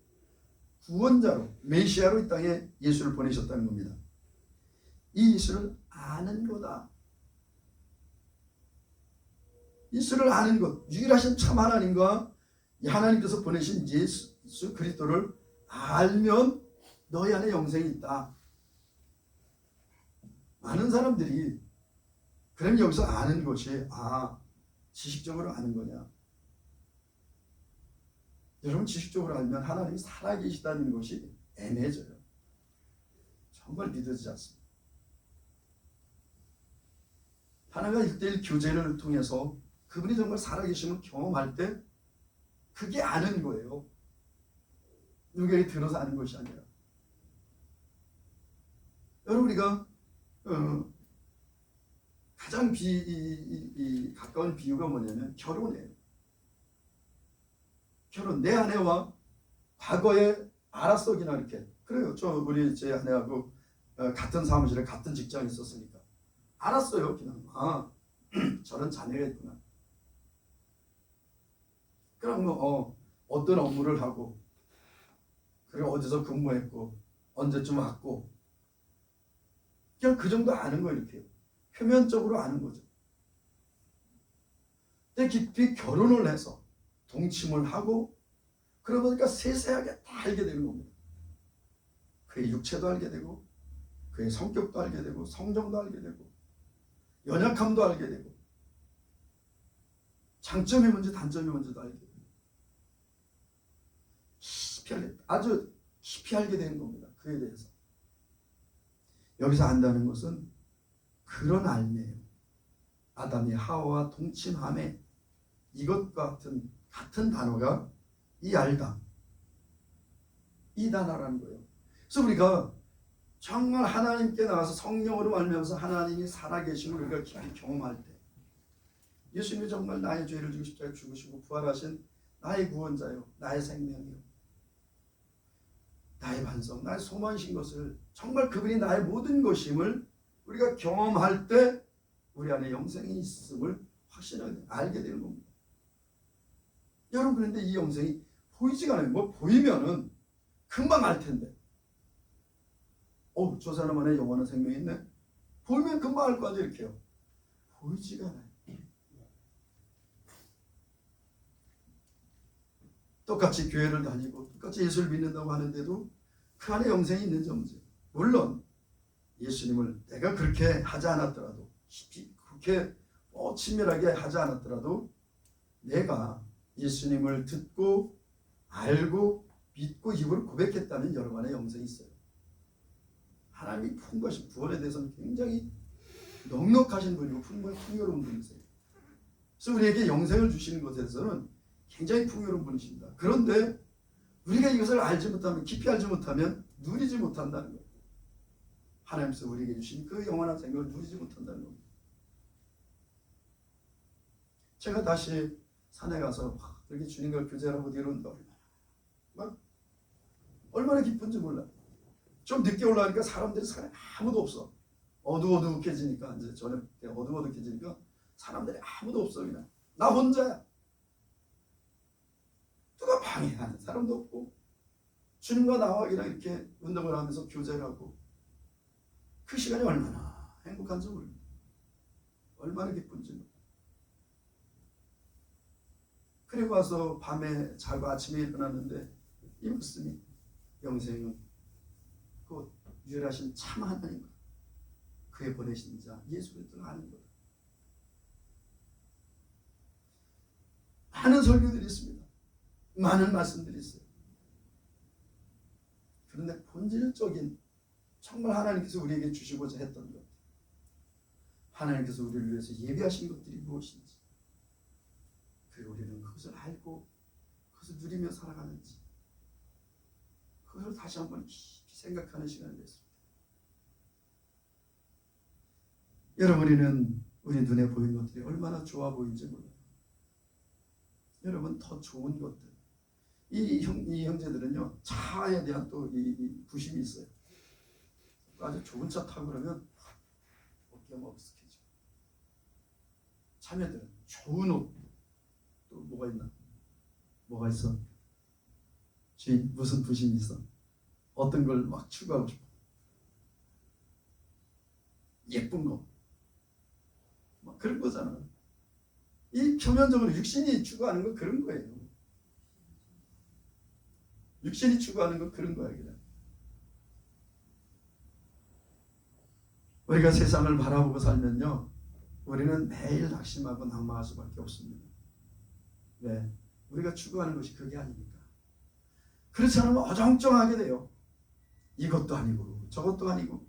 구원자로, 메시아로 이 땅에 예수를 보내셨다는 겁니다. 이 예수를 아는 거다. 예수를 아는 것, 유일하신 참 하나님과 하나님께서 보내신 예수 그리스도를 알면 너희 안에 영생이 있다. 많은 사람들이 그럼 여기서 아는 것이 지식적으로 아는 거냐? 여러분 지식적으로 알면 하나님이 살아계시다는 것이 애매해져요. 정말 믿어지지 않습니다. 하나님과 1:1 교제를 통해서 그분이 정말 살아계심을 경험할 때 그게 아는 거예요. 누구에게 들어서 아는 것이 아니라. 여러분 우리가 가장 가까운 비유가 뭐냐면 결혼이에요. 결혼, 내 아내와 과거에 알았어기나 이렇게. 그래요. 우리 제 아내하고 같은 사무실에 같은 직장에 있었으니까 알았어요. 그냥 저런 자네가 있구나. 그럼 어떤 업무를 하고 그리고 어디서 근무했고 언제쯤 왔고 그냥 그 정도 아는 거예요. 이렇게 표면적으로 아는 거죠. 근데 깊이 결혼을 해서 동침을 하고 그러다 보니까 세세하게 다 알게 되는 겁니다. 그의 육체도 알게 되고 그의 성격도 알게 되고 성정도 알게 되고 연약함도 알게 되고 장점이 뭔지 단점이 뭔지도 알게 되고 아주 깊이 알게 되는 겁니다. 그에 대해서. 여기서 안다는 것은 그런 알매예요. 아담이 하와와 동침함에 이것과 같은 단어가 이 알다, 이 단어라는 거예요. 그래서 우리가 정말 하나님께 나가서 성령으로 말미암아서 하나님이 살아계심을 우리가 깊이 경험할 때, 예수님이 정말 나의 죄를 지고 십자가에 죽으시고 부활하신 나의 구원자요, 나의 생명이요, 나의 반석, 나의 소망이신 것을, 정말 그분이 나의 모든 것임을 우리가 경험할 때 우리 안에 영생이 있음을 확신하게 알게 되는 겁니다. 여러분, 그런데 이 영생이 보이지가 않아요. 뭐 보이면은 금방 알 텐데, 저 사람 안에 영원한 생명이 있네. 보이면 금방 알 거 아니에요. 이렇게요. 보이지가 않아요. 똑같이 교회를 다니고 똑같이 예수를 믿는다고 하는데도 그 안에 영생이 있는지 없는지. 물론 예수님을 내가 그렇게 하지 않았더라도, 깊이 그렇게 친밀하게 하지 않았더라도, 내가 예수님을 듣고 알고 믿고 입으로 고백했다면 여러분 안에 영생이 있어요. 하나님이 풍부하신, 구원에 대해서는 굉장히 넉넉하신 분이고 풍요로운 분이세요. 그래서 우리에게 영생을 주시는 것에서는 굉장히 풍요로운 분이십니다. 그런데 우리가 이것을 알지 못하면, 깊이 알지 못하면 누리지 못한다는 거예요. 하나님께서 우리에게 주신 그 영원한 생명을 누리지 못한다는 겁니다. 제가 다시 산에 가서 이렇게 주님과 교제하고 이러는데 얼마나 기쁜지 몰라요. 좀 늦게 올라가니까 사람들이 산에 아무도 없어. 어두워득해지니까, 이제 저녁 때 어두워득해지니까 사람들이 아무도 없어. 그냥 나 혼자야. 누가 방해하는 사람도 없고, 주님과 나와 이렇게 운동을 하면서 교제를 하고, 그 시간이 얼마나 행복한지 모릅니다. 얼마나 기쁜지 모릅니다. 그리고 와서 밤에 자고 아침에 일어났는데 이 말씀이, 영생은 곧 유일하신 참 하나님과 그의 보내신 자 예수 그리스도를 아는 거다. 많은 설교들이 있습니다. 많은 말씀들이 있어요. 그런데 본질적인, 정말 하나님께서 우리에게 주시고자 했던 것, 하나님께서 우리를 위해서 예비하신 것들이 무엇인지, 그리고 우리는 그것을 알고 그것을 누리며 살아가는지, 그것을 다시 한번 깊이 생각하는 시간이 됐습니다. 여러분, 우리 눈에 보이는 것들이 얼마나 좋아 보이는지 몰라요. 여러분, 더 좋은 것들, 이 형제들은요, 차에 대한 또 이 부심이 있어요. 아주 좋은 차 타고 그러면 어깨가 머쓱해지고, 자매들은 좋은 옷, 또 뭐가 있나? 뭐가 있어? 주인, 무슨 부심이 있어? 어떤 걸 막 추구하고 싶어? 예쁜 거, 막 그런 거잖아. 이 표면적으로 육신이 추구하는 건 그런 거예요. 육신이 추구하는 건 그런 거야. 그냥 우리가 세상을 바라보고 살면요, 우리는 매일 낙심하고 낙망할 수밖에 없습니다. 왜? 우리가 추구하는 것이 그게 아니니까. 그렇지 않으면 어정쩡하게 돼요. 이것도 아니고 저것도 아니고,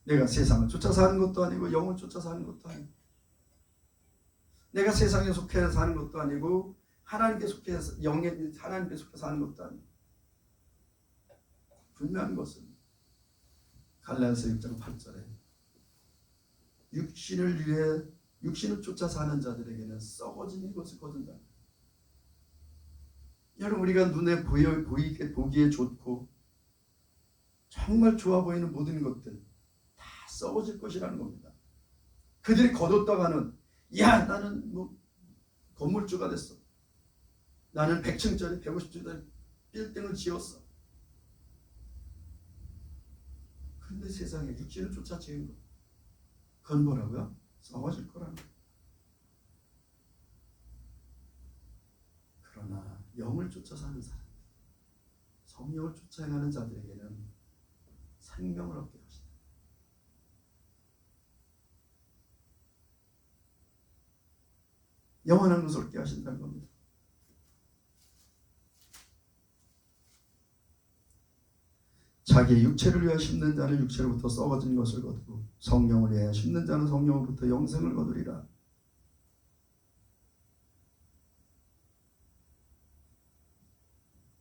내가 세상을 쫓아 사는 것도 아니고 영을 쫓아 사는 것도 아니고, 내가 세상에 속해 사는 것도 아니고 하나님께 속해 하나님께 속해 사는 것도 아니고. 분명한 것은 갈라디아서 6장 8절에 육신을 쫓아 사는 자들에게는 썩어진 이것을 거둔다. 여러분, 우리가 눈에 보기에 좋고 정말 좋아 보이는 모든 것들 다 썩어질 것이라는 겁니다. 그들이 거뒀다가는, 야, 나는 건물주가 됐어. 나는 100층짜리 150층짜리 빌딩을 지었어. 그런데 세상에 육신을 쫓아 지은 것, 그건 뭐라고요? 썩어질 거라는 거예요. 그러나 영을 쫓아 사는 사람, 성령을 쫓아 행하는 자들에게는 생명을 얻게 하신다. 영원한 것을 얻게 하신다는 겁니다. 자기의 육체를 위하여 심는 자는 육체로부터 썩어진 것을 거두고, 성령을 위하여 심는 자는 성령으로부터 영생을 거두리라.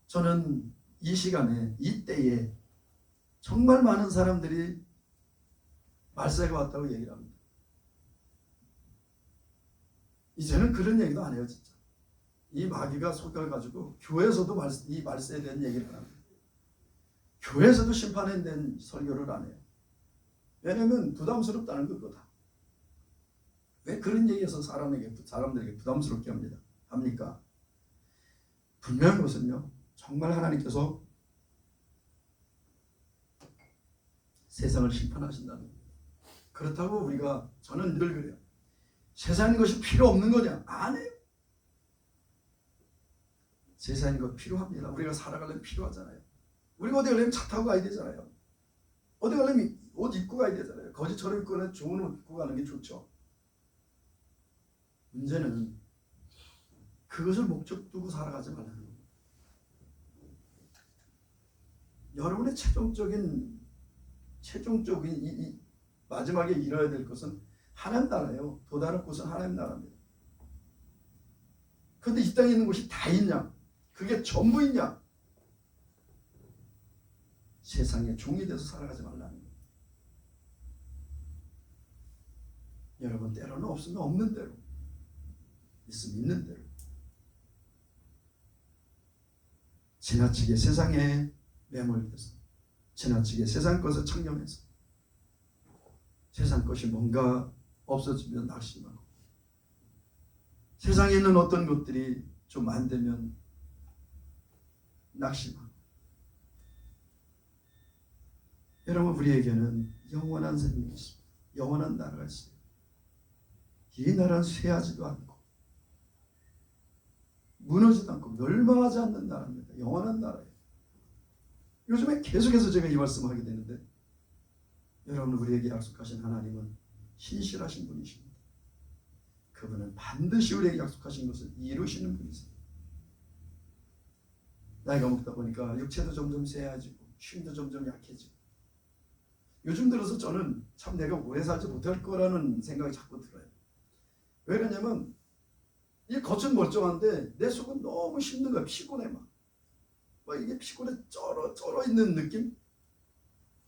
저는 이 시간에 이때에 정말 많은 사람들이 말세가 왔다고 얘기를 합니다. 이제는 그런 얘기도 안 해요. 진짜 이 마귀가 속여가지고 교회에서도 이 말세에 대한 얘기를 안 합니다. 교회에서도 심판에 대한 설교를 안 해요. 왜냐하면 부담스럽다는 그거다. 왜 그런 얘기에서 사람들에게 부담스럽게 합니까? 분명한 것은요, 정말 하나님께서 세상을 심판하신다는 겁니다. 그렇다고 저는 늘 그래요. 세상인 것이 필요 없는 거냐? 아니에요. 세상인 것 필요합니다. 우리가 살아가려면 필요하잖아요. 우리가 어디 가려면 차 타고 가야 되잖아요. 어디 가려면 옷 입고 가야 되잖아요. 거짓처럼 입고 가는 좋은 옷 입고 가는 게 좋죠. 문제는 그것을 목적 두고 살아가지 말라는 겁니다. 여러분의 최종적인 이 마지막에 이뤄야 될 것은 하나님 나라예요. 도달할 곳은 하나님 나라입니다. 그런데 이 땅에 있는 곳이 다 있냐? 그게 전부 있냐? 세상에 종이 돼서 살아가지 말라는 거예요. 여러분, 때로는 없으면 없는 대로, 있으면 있는 대로, 지나치게 세상에 매몰돼서, 지나치게 세상 것을 창념해서, 세상 것이 뭔가 없어지면 낙심하고, 세상에 있는 어떤 것들이 좀 안 되면 낙심하고. 여러분, 우리에게는 영원한 생명이 있습니다. 영원한 나라가 있어요. 이 나라는 쇠하지도 않고 무너지도 않고 멸망하지 않는 나라입니다. 영원한 나라예요. 요즘에 계속해서 제가 이 말씀을 하게 되는데, 여러분, 우리에게 약속하신 하나님은 신실하신 분이십니다. 그분은 반드시 우리에게 약속하신 것을 이루시는 분이세요. 나이가 먹다 보니까 육체도 점점 쇠해지고 힘도 점점 약해지고, 요즘 들어서 저는 참 내가 오래 살지 못할 거라는 생각이 자꾸 들어요. 왜 그러냐면 이 겉은 멀쩡한데 내 속은 너무 힘든 거야. 피곤해 막 이게 피곤해 쩔어 있는 느낌?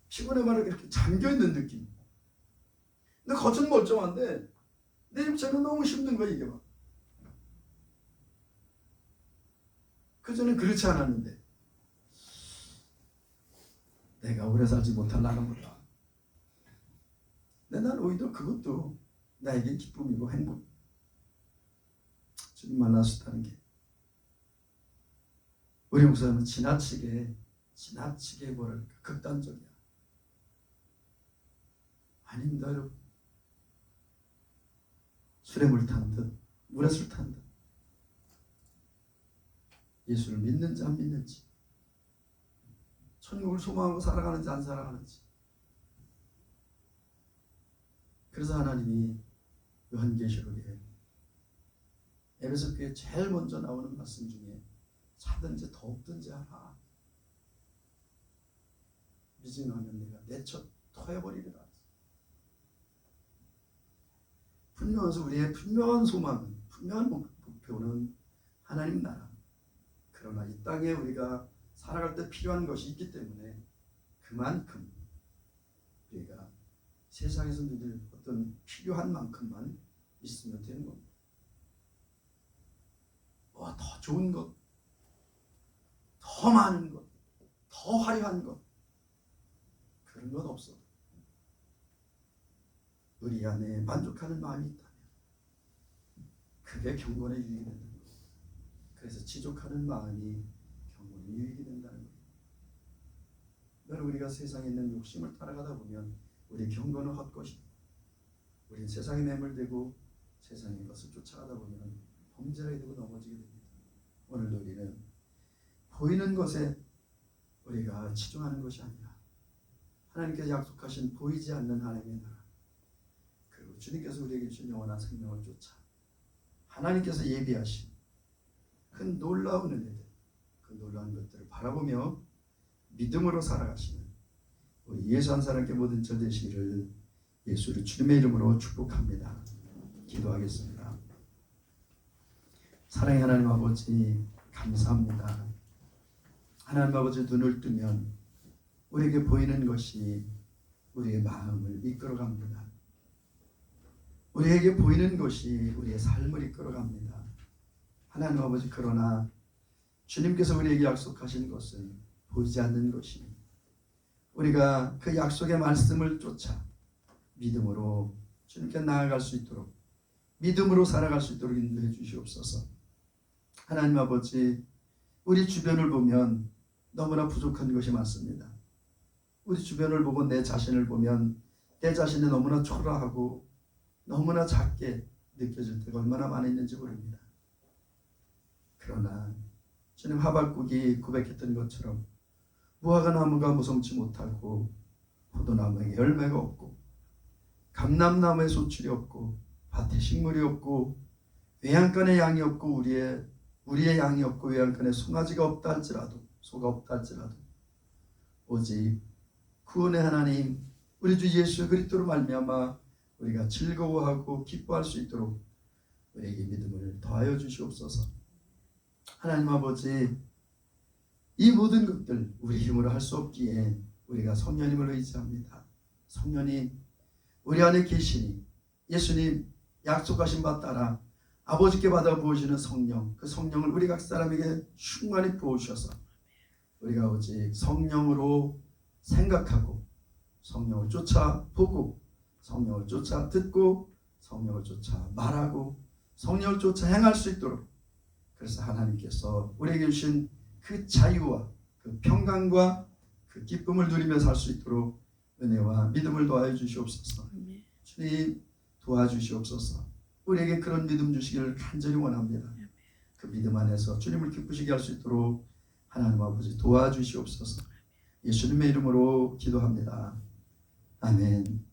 피곤해 막 이렇게 잠겨 있는 느낌. 근데 겉은 멀쩡한데 내 육체는 너무 힘든 거야 이게 막. 그전엔 그렇지 않았는데 내가 오래 살지 못하려는 거다. 근데 난 오히려 그것도 나에게 기쁨이고 행복. 주님 만나셨다는 게. 우리 목사님은 지나치게 뭐랄까 극단적이야. 아닙니다, 여러분. 술에 물 탄 듯, 물에 술 탄 듯. 예수를 믿는지 안 믿는지, 천국을 소망하고 살아가는지 안 살아가는지. 그래서 하나님이 요한계시록에 에베소 교회에 제일 먼저 나오는 말씀 중에 차든지 더욱든지 하라. 믿으면 하면 내가 내쳐 토해버리리라. 분명해서 우리의 분명한 소망은, 분명한 목표는 하나님 나라. 그러나 이 땅에 우리가 살아갈 때 필요한 것이 있기 때문에 그만큼 우리가 세상에서 누릴 어떤 필요한 만큼만 있으면 되는 겁니다. 더 좋은 것, 더 많은 것, 더 화려한 것, 그런 건 없어. 우리 안에 만족하는 마음이 있다면 그게 경건의 유익이 된다는 거예요. 그래서 지족하는 마음이 경건의 유익이 된다는 거예요. 여러분, 우리가 세상에 있는 욕심을 따라가다 보면 우리 경건은 헛것입니다. 우린 세상에 매몰되고 세상의 것을 쫓아가다 보면 범죄하게 되고 넘어지게 됩니다. 오늘도 우리는 보이는 것에 우리가 치중하는 것이 아니라 하나님께서 약속하신 보이지 않는 하나님의 나라, 그리고 주님께서 우리에게 주신 영원한 생명을 쫓아 하나님께서 예비하신 그 놀라운 은혜들, 그 놀라운 것들을 바라보며 믿음으로 살아가시는 우리 예수 한 사람께 모든 절 되시기를 예수를 주님의 이름으로 축복합니다. 기도하겠습니다. 사랑의 하나님 아버지, 감사합니다. 하나님 아버지 눈을 뜨면 우리에게 보이는 것이 우리의 마음을 이끌어갑니다. 우리에게 보이는 것이 우리의 삶을 이끌어갑니다. 하나님 아버지, 그러나 주님께서 우리에게 약속하신 것은 보이지 않는 것입니다. 우리가 그 약속의 말씀을 쫓아 믿음으로 주님께 나아갈 수 있도록, 믿음으로 살아갈 수 있도록 인도해 주시옵소서. 하나님 아버지, 우리 주변을 보면 너무나 부족한 것이 많습니다. 우리 주변을 보고 내 자신을 보면 내 자신이 너무나 초라하고 너무나 작게 느껴질 때가 얼마나 많이 있는지 모릅니다. 그러나 주님, 하박국이 고백했던 것처럼 무화과 나무가 무성치 못하고 포도나무에 열매가 없고 감람나무에 소출이 없고 밭에 식물이 없고 외양간에 양이 없고 우리의 양이 없고 외양간에 송아지가 없다 할지라도, 소가 없다 할지라도 오직 구원의 하나님 우리 주 예수 그리스도로 말미암아 우리가 즐거워하고 기뻐할 수 있도록 우리에게 믿음을 더하여 주시옵소서. 하나님 아버지, 이 모든 것들 우리 힘으로 할 수 없기에 우리가 성령님을 의지합니다. 성령님 우리 안에 계시니 예수님 약속하신 바 따라 아버지께 받아 부으시는 성령, 그 성령을 우리 각 사람에게 충만히 부어주셔서 우리가 오직 성령으로 생각하고 성령을 쫓아 보고 성령을 쫓아 듣고 성령을 쫓아 말하고 성령을 쫓아 행할 수 있도록, 그래서 하나님께서 우리에게 주신 그 자유와 그 평강과 그 기쁨을 누리며 살 수 있도록 은혜와 믿음을 더하여 주시옵소서. 주님 도와주시옵소서. 우리에게 그런 믿음 주시기를 간절히 원합니다. 그 믿음 안에서 주님을 기쁘시게 할 수 있도록 하나님 아버지 도와주시옵소서. 예수님의 이름으로 기도합니다. 아멘.